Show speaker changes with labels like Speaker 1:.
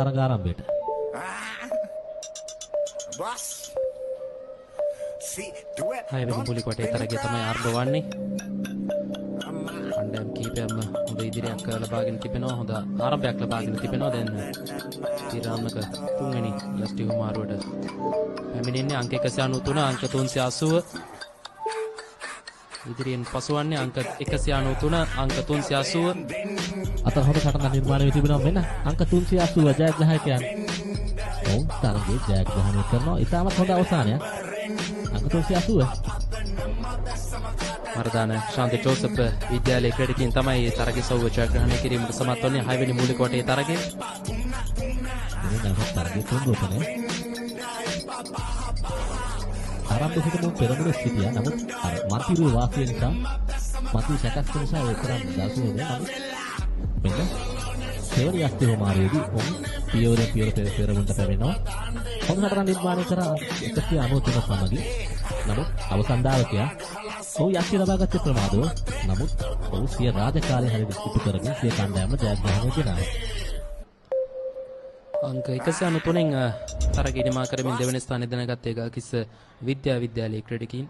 Speaker 1: තරග ආරම්භයට.
Speaker 2: හයවෙනි පුලි කොටේ තරගය තමයි ආරම්භ වන්නේ. කණ්ඩායම් කීපයක්ම හොඳ ඉදිරියක් ලබාගෙන තිබෙනවා. හොඳ ආරම්භයක් ලබාගෙන තිබෙනවා. දැන් තිරාමක තුන්වෙනි යෂ්ටි කුමාරුවට පැමිණෙන්නේ අංක 193 අංක 380. ඉදිරියෙන් පසුවන්නේ අංක 193 අංක 380.
Speaker 1: අතර හොඳ සටනක් නිර්මාණය වී තිබෙනවා. මෙන්න අංක 380 ජයග්‍රාහකයන්. ඔවුන් තරගයේ ජයග්‍රහණය කරනවා. ඉතාමත් හොඳ අවසානයක්. අංක 380.
Speaker 2: මර්දාන ශාන්ත ජෝසප් විද්‍යාලයේ ක්‍රීඩකයන් තමයි තරගයේ සෞව ජයග්‍රහණය කිරීමට සමත් වන්නේ. 6 වෙනි මූලික කොටේ තරගය.
Speaker 1: මේ තරගයේ තුන්වෙනි ආරම්භ සිටම පෙරමුණ සිටියා. නමුත් මන්තිරුවේ වාසිය නිසා මන්තිරු සැකස් නිසා ඒ තරම් දාසුනේ නෑ. මෙන්න දෙවනි යෂ්ටි කුමාරයේදී පියවර පෙරමුණට පැමිණෙනවා. හොඳ සටනක් නිර්මාණය කරා 193 සමගි. නමුත් අවසන් දායකයා ඔහු යෂ්ටි ලබාගත් ප්‍රමාදව. නමුත් ඔහු සිය රාජකාරිය හරියට ඉටු කරගෙන සිය කණ්ඩායම ජයග්‍රහණය කරනවා.
Speaker 2: අංක 193න් තරගය නිමා කරමින් දෙවන ස්ථානය දැනගත් ඒ ගල්කිස්ස විද්‍යාලයේ ක්‍රීඩකයන්